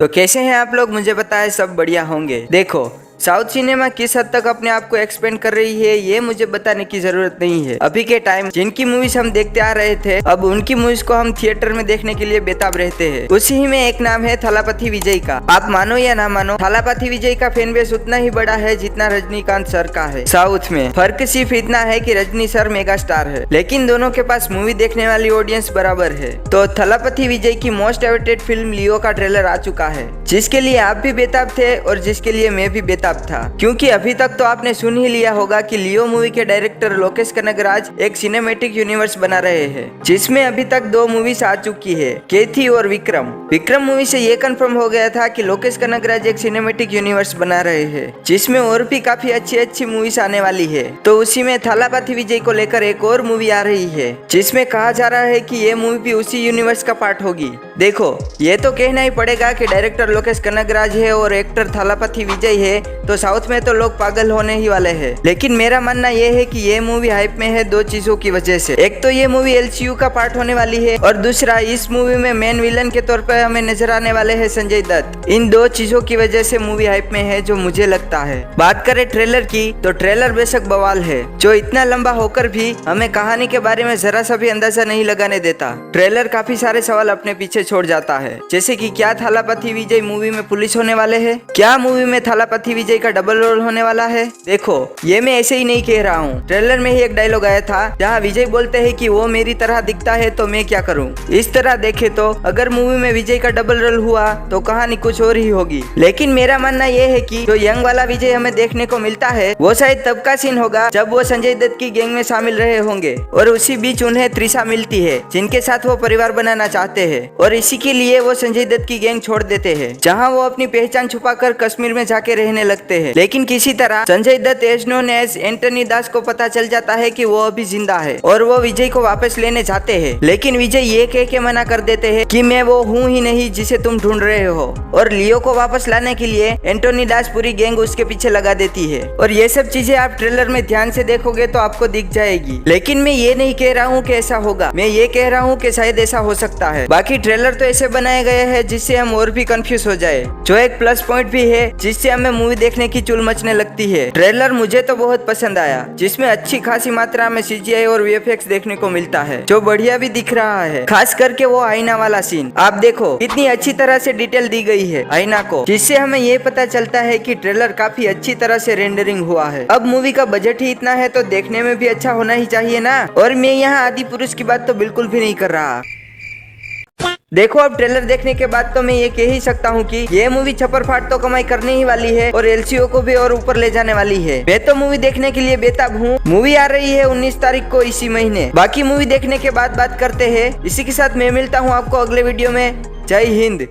तो कैसे हैं आप लोग, मुझे पता है सब बढ़िया होंगे। देखो साउथ सिनेमा किस हद तक अपने आप को एक्सपेंड कर रही है ये मुझे बताने की जरूरत नहीं है। अभी के टाइम जिनकी मूवीज हम देखते आ रहे थे, अब उनकी मूवीज को हम थिएटर में देखने के लिए बेताब रहते हैं। उसी ही में एक नाम है थलापति विजय का। आप मानो या ना मानो, थलापति विजय का फैन बेस उतना ही बड़ा है जितना रजनीकांत सर का है। साउथ में फर्क सिर्फ इतना है कि रजनी सर मेगा स्टार है, लेकिन दोनों के पास मूवी देखने वाली ऑडियंस बराबर है। तो थलापति विजय की मोस्ट अवेटेड फिल्म लियो का ट्रेलर आ चुका है, जिसके लिए आप भी बेताब थे और जिसके लिए मैं भी बेताब था। क्योंकि अभी तक तो आपने सुन ही लिया होगा कि लियो मूवी के डायरेक्टर लोकेश कनगराज एक सिनेमैटिक यूनिवर्स बना रहे हैं, जिसमें अभी तक 2 मूवीज आ चुकी है, कैथी और विक्रम। विक्रम मूवी से ये कंफर्म हो गया था कि लोकेश कनगराज एक सिनेमैटिक यूनिवर्स बना रहे हैं, जिसमें और भी काफी अच्छी मूवीज आने वाली है। तो उसी में थलापति विजय को लेकर एक और मूवी आ रही है, जिसमें कहा जा रहा है कि ये मूवी भी उसी यूनिवर्स का पार्ट होगी। देखो ये तो कहना ही पड़ेगा कि डायरेक्टर लोकेश कनगराज है और एक्टर थलापति विजय है, तो साउथ में तो लोग पागल होने ही वाले हैं। लेकिन मेरा मानना यह है कि ये मूवी हाइप में है 2 चीजों की वजह से। एक तो ये मूवी एलसीयू का पार्ट होने वाली है, और दूसरा इस मूवी में मेन विलन के तौर पर हमें नजर आने वाले हैं संजय दत्त। इन 2 चीजों की वजह से मूवी हाइप में है, जो मुझे लगता है। बात करें ट्रेलर की, तो ट्रेलर बेशक बवाल है, जो इतना लंबा होकर भी हमें कहानी के बारे में जरा सा भी अंदाजा नहीं लगाने देता। ट्रेलर काफी सारे सवाल अपने पीछे छोड़ जाता है, जैसे कि क्या थलापति विजय मूवी में पुलिस होने वाले हैं, क्या मूवी में थलापति विजय का डबल रोल होने वाला है। देखो ये मैं ऐसे ही नहीं कह रहा हूँ, ट्रेलर में ही एक डायलॉग आया था जहाँ विजय बोलते हैं कि वो मेरी तरह दिखता है तो मैं क्या करूँ। इस तरह देखे तो अगर मूवी में विजय का डबल रोल हुआ तो कहानी कुछ और ही होगी। लेकिन मेरा मानना यह है कि जो यंग वाला विजय हमें देखने को मिलता है, वो शायद तब का सीन होगा जब वो संजय दत्त की गैंग में शामिल रहे होंगे, और उसी बीच उन्हें त्रिशा मिलती है, जिनके साथ वो परिवार बनाना चाहते हैं, और इसी के लिए वो संजय दत्त की गैंग छोड़ देते हैं, जहाँ वो अपनी पहचान छुपाकर कश्मीर में जाके रहने लगते हैं। लेकिन किसी तरह Sanjay Dutt as known as Antony Das को पता चल जाता है कि वो अभी जिंदा है, और वो विजय को वापस लेने जाते हैं। लेकिन विजय ये कह के मना कर देते हैं कि मैं वो हूँ ही नहीं जिसे तुम ढूंढ रहे हो, और लियो को वापस लाने के लिए एंटनी दास पूरी गैंग उसके पीछे लगा देती है। और ये सब चीजें आप ट्रेलर में ध्यान से देखोगे तो आपको दिख जाएगी। लेकिन मैं ये नहीं कह रहा हूँ कि ऐसा होगा, मैं ये कह रहा हूँ कि शायद ऐसा हो सकता है। बाकी ट्रेलर तो ऐसे बनाए गए हैं जिससे हम और भी कंफ्यूज हो जाए, जो एक प्लस पॉइंट भी है, जिससे हमें मूवी देखने की चुल मचने लगती है। ट्रेलर मुझे तो बहुत पसंद आया, जिसमें अच्छी खासी मात्रा में सीजीआई और वीएफएक्स देखने को मिलता है, जो बढ़िया भी दिख रहा है। खास करके वो आईना वाला सीन, आप देखो कितनी अच्छी तरह से डिटेल दी गई है आईना को, जिससे हमें ये पता चलता है कि ट्रेलर काफी अच्छी तरह से रेंडरिंग हुआ है। अब मूवी का बजट ही इतना है तो देखने में भी अच्छा होना ही चाहिए ना। और मैं यहाँ आदि पुरुष की बात तो बिल्कुल भी नहीं कर रहा। देखो अब ट्रेलर देखने के बाद तो मैं ये कह ही सकता हूँ कि ये मूवी छप्पर फाड़ तो कमाई करने ही वाली है, और एलसीओ को भी और ऊपर ले जाने वाली है। मैं तो मूवी देखने के लिए बेताब हूँ। मूवी आ रही है 19 तारीख को इसी महीने। बाकी मूवी देखने के बाद बात करते हैं। इसी के साथ मैं मिलता हूँ आपको अगले वीडियो में। जय हिंद।